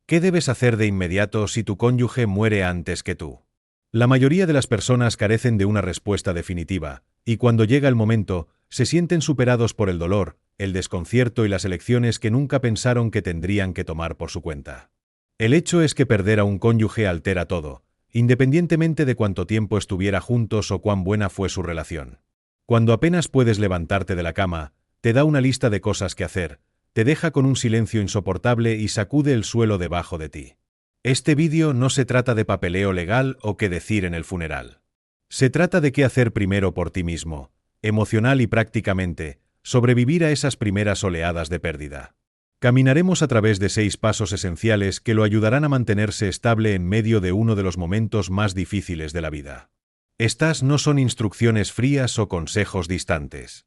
¿Qué debes hacer de inmediato si tu cónyuge muere antes que tú? La mayoría de las personas carecen de una respuesta definitiva, y cuando llega el momento, se sienten superados por el dolor, el desconcierto y las elecciones que nunca pensaron que tendrían que tomar por su cuenta. El hecho es que perder a un cónyuge altera todo, independientemente de cuánto tiempo estuviera juntos o cuán buena fue su relación. Cuando apenas puedes levantarte de la cama, te da una lista de cosas que hacer, te deja con un silencio insoportable y sacude el suelo debajo de ti. Este vídeo no se trata de papeleo legal o qué decir en el funeral. Se trata de qué hacer primero por ti mismo, emocional y prácticamente, sobrevivir a esas primeras oleadas de pérdida. Caminaremos a través de 6 pasos esenciales que lo ayudarán a mantenerse estable en medio de uno de los momentos más difíciles de la vida. Estas no son instrucciones frías o consejos distantes.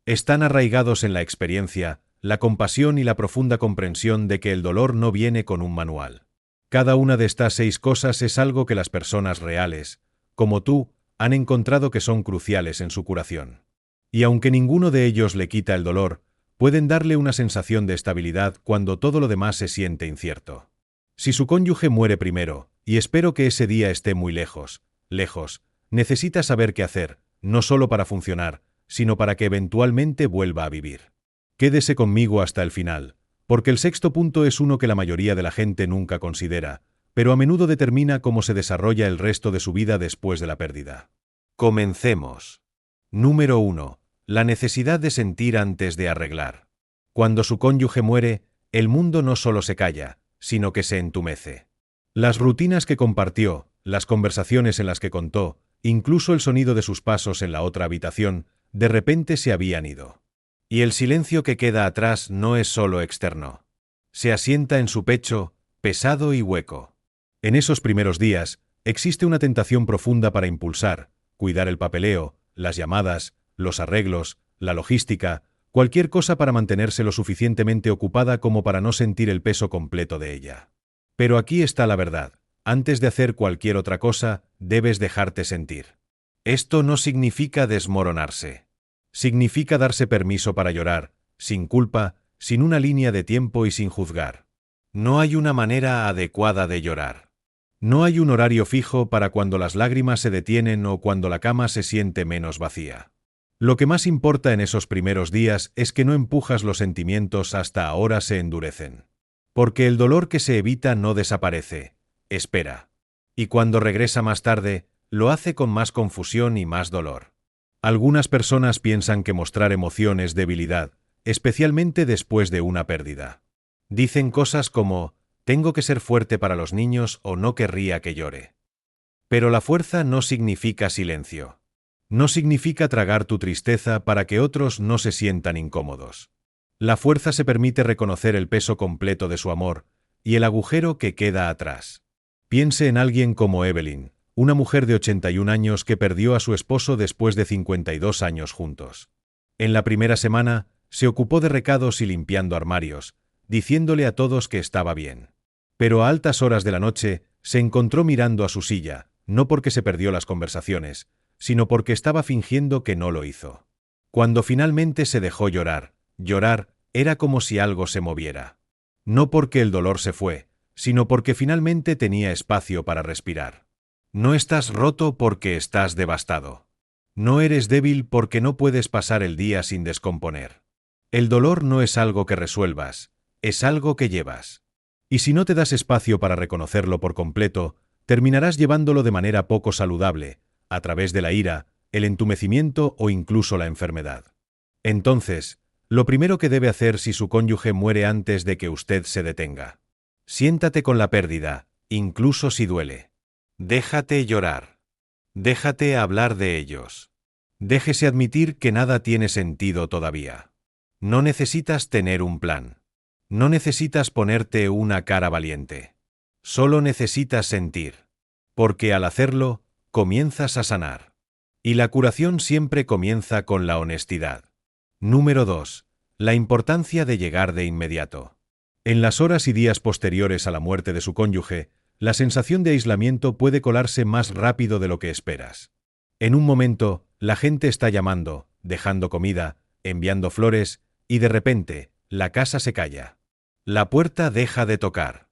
Están arraigados en la experiencia, la compasión y la profunda comprensión de que el dolor no viene con un manual. Cada una de estas 6 cosas es algo que las personas reales, como tú, han encontrado que son cruciales en su curación. Y aunque ninguno de ellos le quita el dolor, pueden darle una sensación de estabilidad cuando todo lo demás se siente incierto. Si su cónyuge muere primero, y espero que ese día esté muy lejos, necesita saber qué hacer, no solo para funcionar, sino para que eventualmente vuelva a vivir. Quédese conmigo hasta el final, porque el 6.º punto es uno que la mayoría de la gente nunca considera, pero a menudo determina cómo se desarrolla el resto de su vida después de la pérdida. Comencemos. Número 1. La necesidad de sentir antes de arreglar. Cuando su cónyuge muere, el mundo no solo se calla, sino que se entumece. Las rutinas que compartió, las conversaciones en las que contó, incluso el sonido de sus pasos en la otra habitación, de repente se habían ido. Y el silencio que queda atrás no es solo externo. Se asienta en su pecho, pesado y hueco. En esos primeros días, existe una tentación profunda para impulsar, cuidar el papeleo, las llamadas, los arreglos, la logística, cualquier cosa para mantenerse lo suficientemente ocupada como para no sentir el peso completo de ella. Pero aquí está la verdad. Antes de hacer cualquier otra cosa, debes dejarte sentir. Esto no significa desmoronarse. Significa darse permiso para llorar, sin culpa, sin una línea de tiempo y sin juzgar. No hay una manera adecuada de llorar. No hay un horario fijo para cuando las lágrimas se detienen o cuando la cama se siente menos vacía. Lo que más importa en esos primeros días es que no empujas los sentimientos hasta ahora se endurecen. Porque el dolor que se evita no desaparece, espera. Y cuando regresa más tarde, lo hace con más confusión y más dolor. Algunas personas piensan que mostrar emoción es debilidad, especialmente después de una pérdida. Dicen cosas como, tengo que ser fuerte para los niños o no querría que llore. Pero la fuerza no significa silencio. No significa tragar tu tristeza para que otros no se sientan incómodos. La fuerza se permite reconocer el peso completo de su amor y el agujero que queda atrás. Piense en alguien como Evelyn, una mujer de 81 años que perdió a su esposo después de 52 años juntos. En la primera semana, se ocupó de recados y limpiando armarios, diciéndole a todos que estaba bien. Pero a altas horas de la noche, se encontró mirando a su silla, no porque se perdió las conversaciones, sino porque estaba fingiendo que no lo hizo. Cuando finalmente se dejó llorar era como si algo se moviera. No porque el dolor se fue, sino porque finalmente tenía espacio para respirar. No estás roto porque estás devastado. No eres débil porque no puedes pasar el día sin descomponer. El dolor no es algo que resuelvas, es algo que llevas. Y si no te das espacio para reconocerlo por completo, terminarás llevándolo de manera poco saludable, a través de la ira, el entumecimiento o incluso la enfermedad. Entonces, lo primero que debe hacer si su cónyuge muere antes de que usted se detenga. Siéntate con la pérdida, incluso si duele. Déjate llorar. Déjate hablar de ellos. Déjese admitir que nada tiene sentido todavía. No necesitas tener un plan. No necesitas ponerte una cara valiente. Solo necesitas sentir. Porque al hacerlo, comienzas a sanar. Y la curación siempre comienza con la honestidad. Número 2. La importancia de llegar de inmediato. En las horas y días posteriores a la muerte de su cónyuge, la sensación de aislamiento puede colarse más rápido de lo que esperas. En un momento, la gente está llamando, dejando comida, enviando flores, y de repente, la casa se calla. La puerta deja de tocar.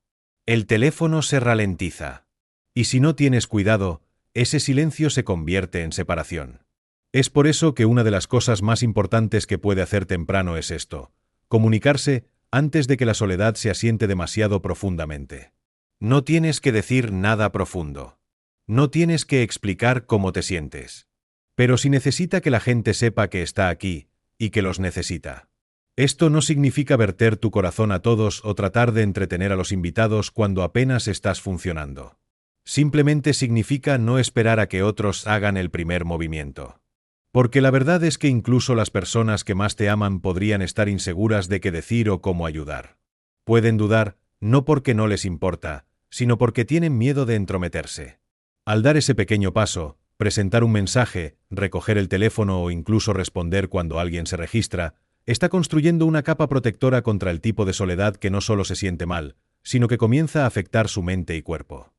El teléfono se ralentiza. Y si no tienes cuidado, ese silencio se convierte en separación. Es por eso que una de las cosas más importantes que puede hacer temprano es esto: comunicarse antes de que la soledad se asiente demasiado profundamente. No tienes que decir nada profundo. No tienes que explicar cómo te sientes. Pero si necesita que la gente sepa que está aquí, y que los necesita. Esto no significa verter tu corazón a todos o tratar de entretener a los invitados cuando apenas estás funcionando. Simplemente significa no esperar a que otros hagan el primer movimiento. Porque la verdad es que incluso las personas que más te aman podrían estar inseguras de qué decir o cómo ayudar. Pueden dudar, no porque no les importa, sino porque tienen miedo de entrometerse. Al dar ese pequeño paso, presentar un mensaje, recoger el teléfono o incluso responder cuando alguien se registra, está construyendo una capa protectora contra el tipo de soledad que no solo se siente mal, sino que comienza a afectar su mente y cuerpo.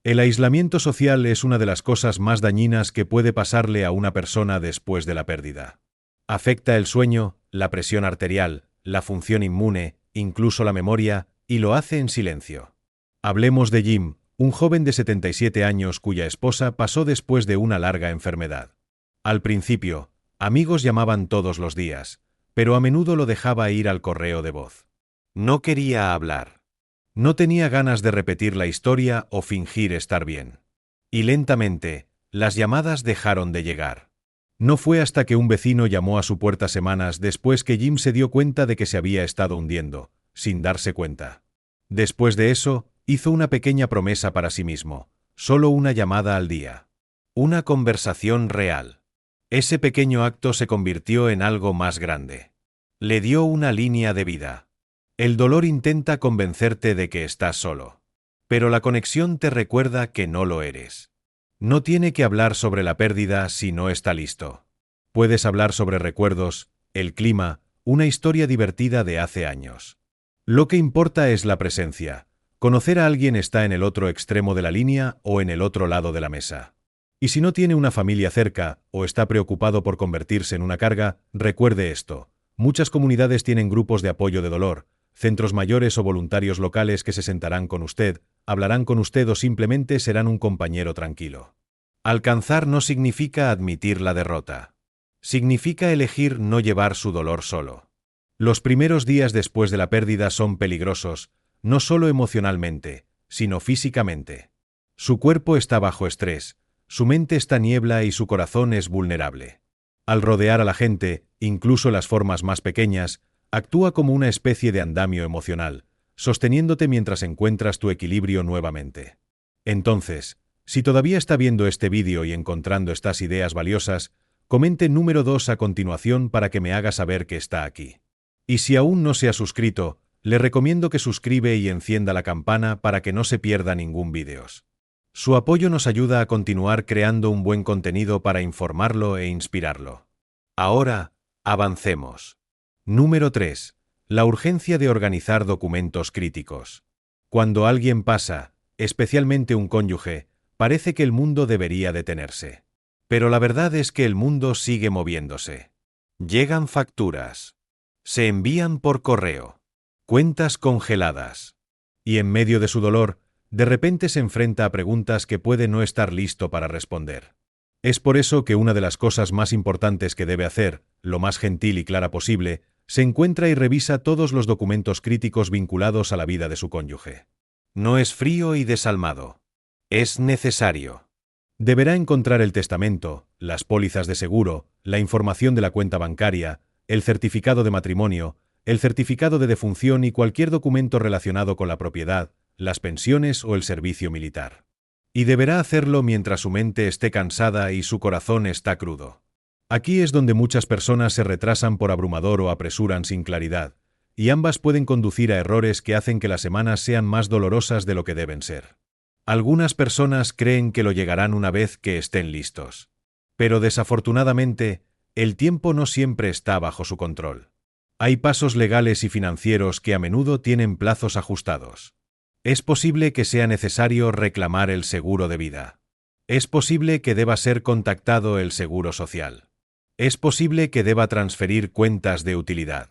El aislamiento social es una de las cosas más dañinas que puede pasarle a una persona después de la pérdida. Afecta el sueño, la presión arterial, la función inmune, incluso la memoria, y lo hace en silencio. Hablemos de Jim, un joven de 77 años cuya esposa pasó después de una larga enfermedad. Al principio, amigos llamaban todos los días, pero a menudo lo dejaba ir al correo de voz. No quería hablar. No tenía ganas de repetir la historia o fingir estar bien. Y lentamente, las llamadas dejaron de llegar. No fue hasta que un vecino llamó a su puerta semanas después que Jim se dio cuenta de que se había estado hundiendo, sin darse cuenta. Después de eso, hizo una pequeña promesa para sí mismo: solo una llamada al día. Una conversación real. Ese pequeño acto se convirtió en algo más grande. Le dio una línea de vida. El dolor intenta convencerte de que estás solo. Pero la conexión te recuerda que no lo eres. No tiene que hablar sobre la pérdida si no está listo. Puedes hablar sobre recuerdos, el clima, una historia divertida de hace años. Lo que importa es la presencia. Conocer a alguien está en el otro extremo de la línea o en el otro lado de la mesa. Y si no tiene una familia cerca o está preocupado por convertirse en una carga, recuerde esto: muchas comunidades tienen grupos de apoyo de dolor, centros mayores o voluntarios locales que se sentarán con usted, hablarán con usted o simplemente serán un compañero tranquilo. Alcanzar no significa admitir la derrota. Significa elegir no llevar su dolor solo. Los primeros días después de la pérdida son peligrosos, no solo emocionalmente, sino físicamente. Su cuerpo está bajo estrés, su mente está niebla y su corazón es vulnerable. Al rodear a la gente, incluso las formas más pequeñas, actúa como una especie de andamio emocional, sosteniéndote mientras encuentras tu equilibrio nuevamente. Entonces, si todavía está viendo este vídeo y encontrando estas ideas valiosas, comente número 2 a continuación para que me haga saber que está aquí. Y si aún no se ha suscrito, le recomiendo que suscribe y encienda la campana para que no se pierda ningún vídeo. Su apoyo nos ayuda a continuar creando un buen contenido para informarlo e inspirarlo. Ahora, avancemos. Número 3. La urgencia de organizar documentos críticos. Cuando alguien pasa, especialmente un cónyuge, parece que el mundo debería detenerse. Pero la verdad es que el mundo sigue moviéndose. Llegan facturas. Se envían por correo. Cuentas congeladas. Y en medio de su dolor, de repente se enfrenta a preguntas que puede no estar listo para responder. Es por eso que una de las cosas más importantes que debe hacer, lo más gentil y clara posible, se encuentra y revisa todos los documentos críticos vinculados a la vida de su cónyuge. No es frío y desalmado. Es necesario. Deberá encontrar el testamento, las pólizas de seguro, la información de la cuenta bancaria, el certificado de matrimonio, el certificado de defunción y cualquier documento relacionado con la propiedad, las pensiones o el servicio militar. Y deberá hacerlo mientras su mente esté cansada y su corazón está crudo. Aquí es donde muchas personas se retrasan por abrumador o apresuran sin claridad, y ambas pueden conducir a errores que hacen que las semanas sean más dolorosas de lo que deben ser. Algunas personas creen que lo llegarán una vez que estén listos. Pero desafortunadamente, el tiempo no siempre está bajo su control. Hay pasos legales y financieros que a menudo tienen plazos ajustados. Es posible que sea necesario reclamar el seguro de vida. Es posible que deba ser contactado el seguro social. Es posible que deba transferir cuentas de utilidad.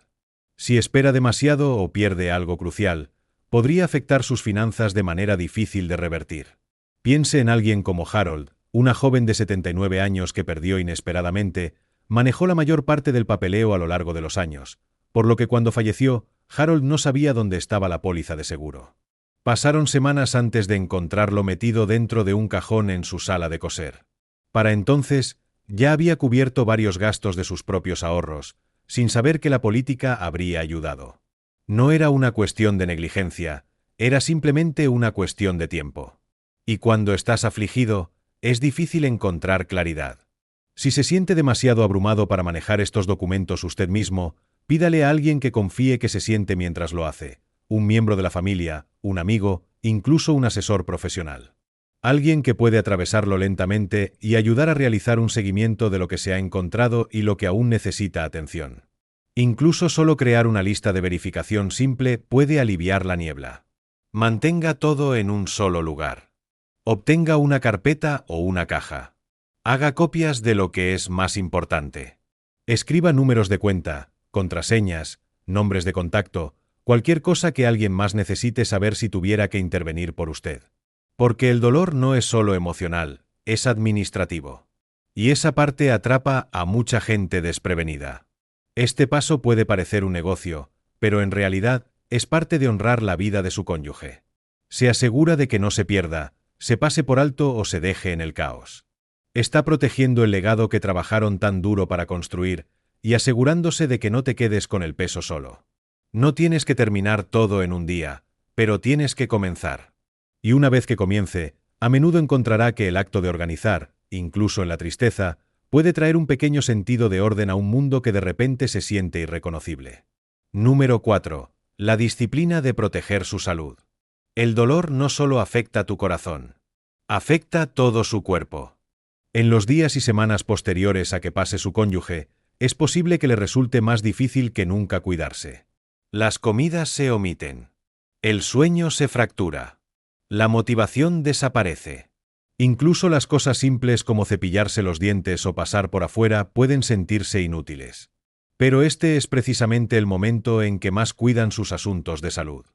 Si espera demasiado o pierde algo crucial, podría afectar sus finanzas de manera difícil de revertir. Piense en alguien como Harold, una joven de 79 años que perdió inesperadamente, manejó la mayor parte del papeleo a lo largo de los años, por lo que cuando falleció, Harold no sabía dónde estaba la póliza de seguro. Pasaron semanas antes de encontrarlo metido dentro de un cajón en su sala de coser. Para entonces, ya había cubierto varios gastos de sus propios ahorros, sin saber que la política habría ayudado. No era una cuestión de negligencia, era simplemente una cuestión de tiempo. Y cuando estás afligido, es difícil encontrar claridad. Si se siente demasiado abrumado para manejar estos documentos usted mismo, pídale a alguien que confíe que se siente mientras lo hace, un miembro de la familia, un amigo, incluso un asesor profesional. Alguien que puede atravesarlo lentamente y ayudar a realizar un seguimiento de lo que se ha encontrado y lo que aún necesita atención. Incluso solo crear una lista de verificación simple puede aliviar la niebla. Mantenga todo en un solo lugar. Obtenga una carpeta o una caja. Haga copias de lo que es más importante. Escriba números de cuenta, contraseñas, nombres de contacto, cualquier cosa que alguien más necesite saber si tuviera que intervenir por usted. Porque el dolor no es solo emocional, es administrativo. Y esa parte atrapa a mucha gente desprevenida. Este paso puede parecer un negocio, pero en realidad es parte de honrar la vida de su cónyuge. Se asegura de que no se pierda, se pase por alto o se deje en el caos. Está protegiendo el legado que trabajaron tan duro para construir y asegurándose de que no te quedes con el peso solo. No tienes que terminar todo en un día, pero tienes que comenzar. Y una vez que comience, a menudo encontrará que el acto de organizar, incluso en la tristeza, puede traer un pequeño sentido de orden a un mundo que de repente se siente irreconocible. Número 4. La disciplina de proteger su salud. El dolor no solo afecta tu corazón, afecta todo su cuerpo. En los días y semanas posteriores a que pase su cónyuge, es posible que le resulte más difícil que nunca cuidarse. Las comidas se omiten. El sueño se fractura. La motivación desaparece. Incluso las cosas simples como cepillarse los dientes o pasar por afuera pueden sentirse inútiles. Pero este es precisamente el momento en que más cuidan sus asuntos de salud.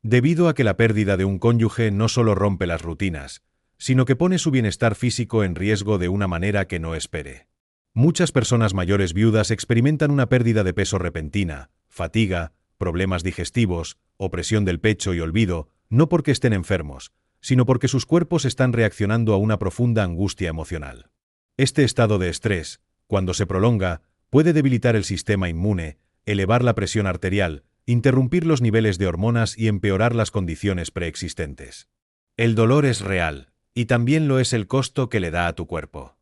Debido a que la pérdida de un cónyuge no solo rompe las rutinas, sino que pone su bienestar físico en riesgo de una manera que no espere. Muchas personas mayores viudas experimentan una pérdida de peso repentina, fatiga, problemas digestivos, opresión del pecho y olvido, no porque estén enfermos, sino porque sus cuerpos están reaccionando a una profunda angustia emocional. Este estado de estrés, cuando se prolonga, puede debilitar el sistema inmune, elevar la presión arterial, interrumpir los niveles de hormonas y empeorar las condiciones preexistentes. El dolor es real, y también lo es el costo que le da a tu cuerpo.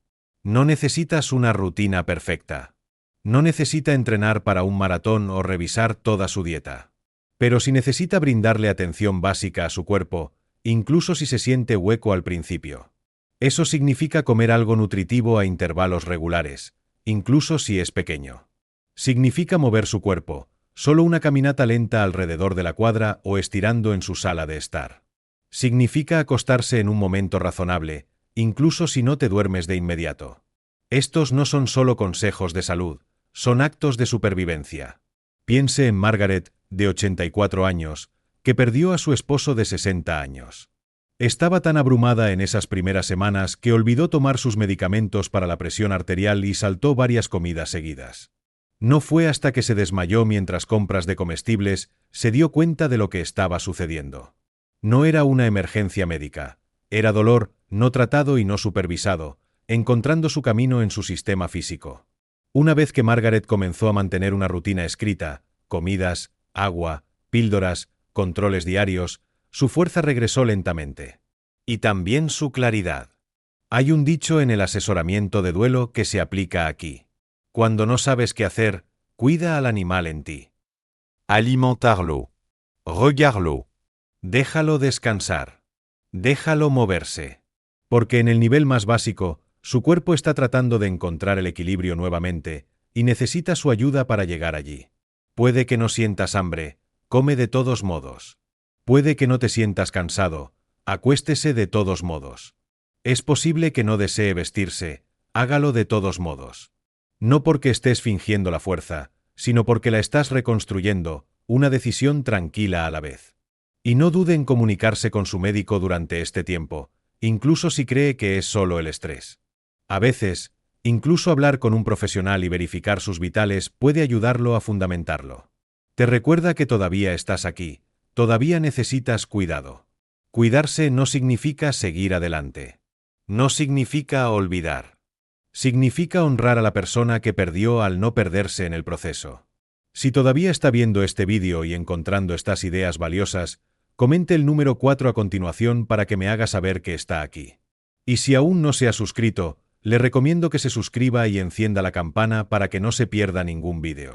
No necesitas una rutina perfecta. No necesita entrenar para un maratón o revisar toda su dieta. Pero si necesita brindarle atención básica a su cuerpo, incluso si se siente hueco al principio. Eso significa comer algo nutritivo a intervalos regulares, incluso si es pequeño. Significa mover su cuerpo, solo una caminata lenta alrededor de la cuadra o estirando en su sala de estar. Significa acostarse en un momento razonable, incluso si no te duermes de inmediato. Estos no son solo consejos de salud, son actos de supervivencia. Piense en Margaret, de 84 años, que perdió a su esposo de 60 años. Estaba tan abrumada en esas primeras semanas que olvidó tomar sus medicamentos para la presión arterial y saltó varias comidas seguidas. No fue hasta que se desmayó mientras compras de comestibles se dio cuenta de lo que estaba sucediendo. No era una emergencia médica, era dolor no tratado y no supervisado, encontrando su camino en su sistema físico. Una vez que Margaret comenzó a mantener una rutina escrita, comidas, agua, píldoras, controles diarios, su fuerza regresó lentamente. Y también su claridad. Hay un dicho en el asesoramiento de duelo que se aplica aquí. Cuando no sabes qué hacer, cuida al animal en ti. Alimentarlo. Regarlo. Déjalo descansar. Déjalo moverse. Porque en el nivel más básico, su cuerpo está tratando de encontrar el equilibrio nuevamente y necesita su ayuda para llegar allí. Puede que no sientas hambre, come de todos modos. Puede que no te sientas cansado, acuéstese de todos modos. Es posible que no desee vestirse, hágalo de todos modos. No porque estés fingiendo la fuerza, sino porque la estás reconstruyendo, una decisión tranquila a la vez. Y no dude en comunicarse con su médico durante este tiempo, incluso si cree que es solo el estrés. A veces, incluso hablar con un profesional y verificar sus vitales puede ayudarlo a fundamentarlo. Te recuerda que todavía estás aquí, todavía necesitas cuidado. Cuidarse no significa seguir adelante. No significa olvidar. Significa honrar a la persona que perdió al no perderse en el proceso. Si todavía está viendo este vídeo y encontrando estas ideas valiosas, comente el número 4 a continuación para que me haga saber que está aquí. Y si aún no se ha suscrito, le recomiendo que se suscriba y encienda la campana para que no se pierda ningún vídeo.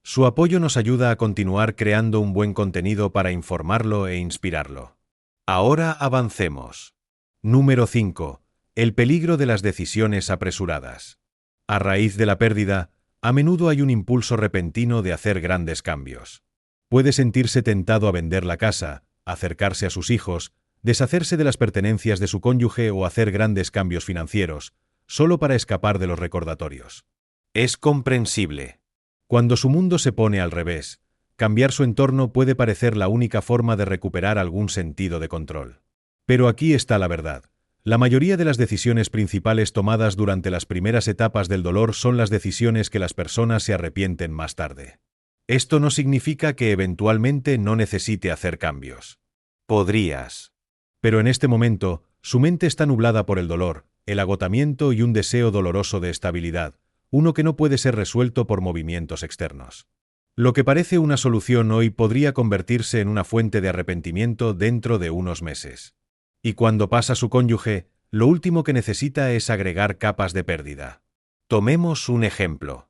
Su apoyo nos ayuda a continuar creando un buen contenido para informarlo e inspirarlo. Ahora avancemos. Número 5. El peligro de las decisiones apresuradas. A raíz de la pérdida, a menudo hay un impulso repentino de hacer grandes cambios. Puede sentirse tentado a vender la casa, acercarse a sus hijos, deshacerse de las pertenencias de su cónyuge o hacer grandes cambios financieros, solo para escapar de los recordatorios. Es comprensible. Cuando su mundo se pone al revés, cambiar su entorno puede parecer la única forma de recuperar algún sentido de control. Pero aquí está la verdad. La mayoría de las decisiones principales tomadas durante las primeras etapas del dolor son las decisiones que las personas se arrepienten más tarde. Esto no significa que eventualmente no necesite hacer cambios. Podrías. Pero en este momento, su mente está nublada por el dolor, el agotamiento y un deseo doloroso de estabilidad, uno que no puede ser resuelto por movimientos externos. Lo que parece una solución hoy podría convertirse en una fuente de arrepentimiento dentro de unos meses. Y cuando pasa su cónyuge, lo último que necesita es agregar capas de pérdida. Tomemos un ejemplo.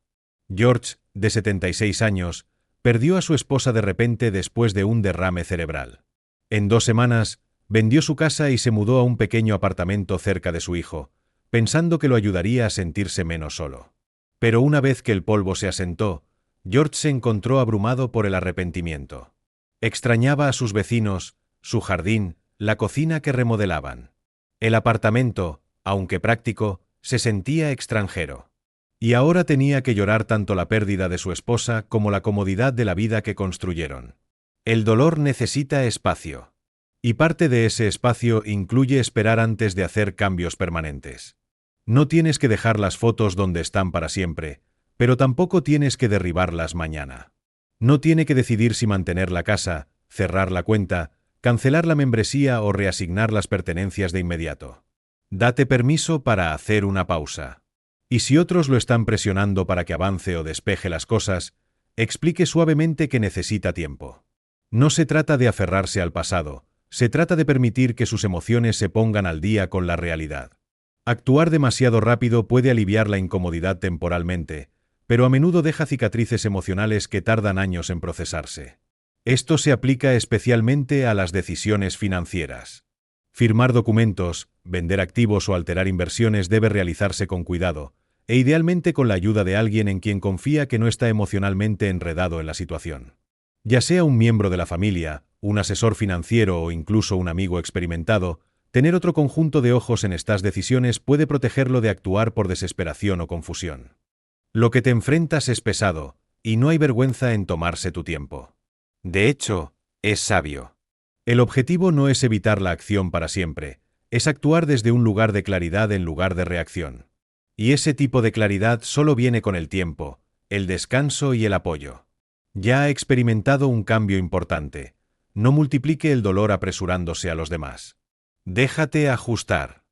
George, de 76 años, perdió a su esposa de repente después de un derrame cerebral. En 2 semanas, vendió su casa y se mudó a un pequeño apartamento cerca de su hijo, pensando que lo ayudaría a sentirse menos solo. Pero una vez que el polvo se asentó, George se encontró abrumado por el arrepentimiento. Extrañaba a sus vecinos, su jardín, la cocina que remodelaban. El apartamento, aunque práctico, se sentía extranjero. Y ahora tenía que llorar tanto la pérdida de su esposa como la comodidad de la vida que construyeron. El dolor necesita espacio. Y parte de ese espacio incluye esperar antes de hacer cambios permanentes. No tienes que dejar las fotos donde están para siempre, pero tampoco tienes que derribarlas mañana. No tiene que decidir si mantener la casa, cerrar la cuenta, cancelar la membresía o reasignar las pertenencias de inmediato. Date permiso para hacer una pausa. Y si otros lo están presionando para que avance o despeje las cosas, explique suavemente que necesita tiempo. No se trata de aferrarse al pasado, se trata de permitir que sus emociones se pongan al día con la realidad. Actuar demasiado rápido puede aliviar la incomodidad temporalmente, pero a menudo deja cicatrices emocionales que tardan años en procesarse. Esto se aplica especialmente a las decisiones financieras. Firmar documentos, vender activos o alterar inversiones debe realizarse con cuidado, e idealmente con la ayuda de alguien en quien confía que no está emocionalmente enredado en la situación. Ya sea un miembro de la familia, un asesor financiero o incluso un amigo experimentado, tener otro conjunto de ojos en estas decisiones puede protegerlo de actuar por desesperación o confusión. Lo que te enfrentas es pesado, y no hay vergüenza en tomarse tu tiempo. De hecho, es sabio. El objetivo no es evitar la acción para siempre, es actuar desde un lugar de claridad en lugar de reacción. Y ese tipo de claridad solo viene con el tiempo, el descanso y el apoyo. Ya ha experimentado un cambio importante. No multiplique el dolor apresurándose a los demás. Déjate ajustar.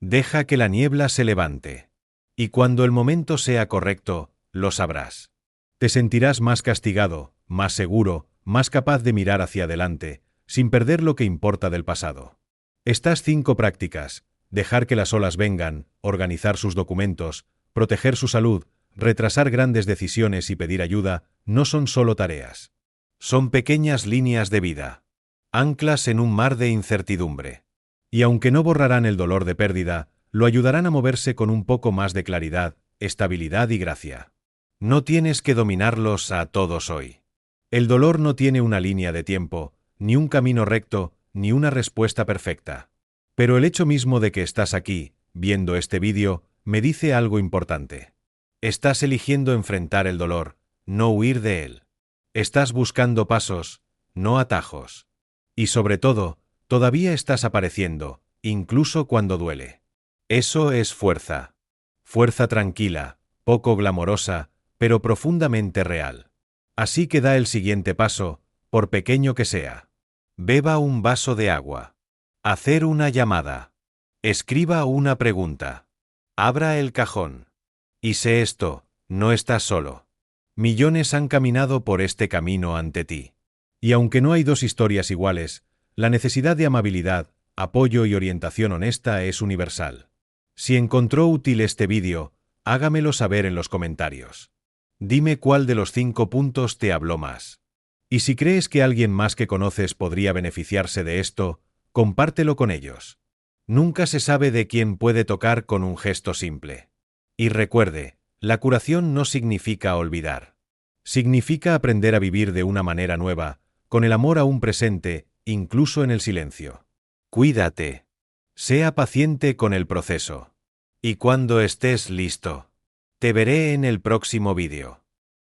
Deja que la niebla se levante. Y cuando el momento sea correcto, lo sabrás. Te sentirás más castigado, más seguro, más capaz de mirar hacia adelante, sin perder lo que importa del pasado. Estas 5 prácticas, dejar que las olas vengan, organizar sus documentos, proteger su salud, retrasar grandes decisiones y pedir ayuda, no son solo tareas. Son pequeñas líneas de vida. Anclas en un mar de incertidumbre. Y aunque no borrarán el dolor de pérdida, lo ayudarán a moverse con un poco más de claridad, estabilidad y gracia. No tienes que dominarlos a todos hoy. El dolor no tiene una línea de tiempo, ni un camino recto, ni una respuesta perfecta. Pero el hecho mismo de que estás aquí, viendo este vídeo, me dice algo importante. Estás eligiendo enfrentar el dolor, no huir de él. Estás buscando pasos, no atajos. Y sobre todo, todavía estás apareciendo, incluso cuando duele. Eso es fuerza. Fuerza tranquila, poco glamorosa, pero profundamente real. Así que da el siguiente paso, por pequeño que sea. Beba un vaso de agua. Hacer una llamada. Escriba una pregunta. Abra el cajón. Y sé esto, no estás solo. Millones han caminado por este camino ante ti. Y aunque no hay dos historias iguales, la necesidad de amabilidad, apoyo y orientación honesta es universal. Si encontró útil este vídeo, hágamelo saber en los comentarios. Dime cuál de los 5 puntos te habló más. Y si crees que alguien más que conoces podría beneficiarse de esto, compártelo con ellos. Nunca se sabe de quién puede tocar con un gesto simple. Y recuerde, la curación no significa olvidar. Significa aprender a vivir de una manera nueva, con el amor aún presente, incluso en el silencio. Cuídate. Sea paciente con el proceso. Y cuando estés listo, te veré en el próximo vídeo.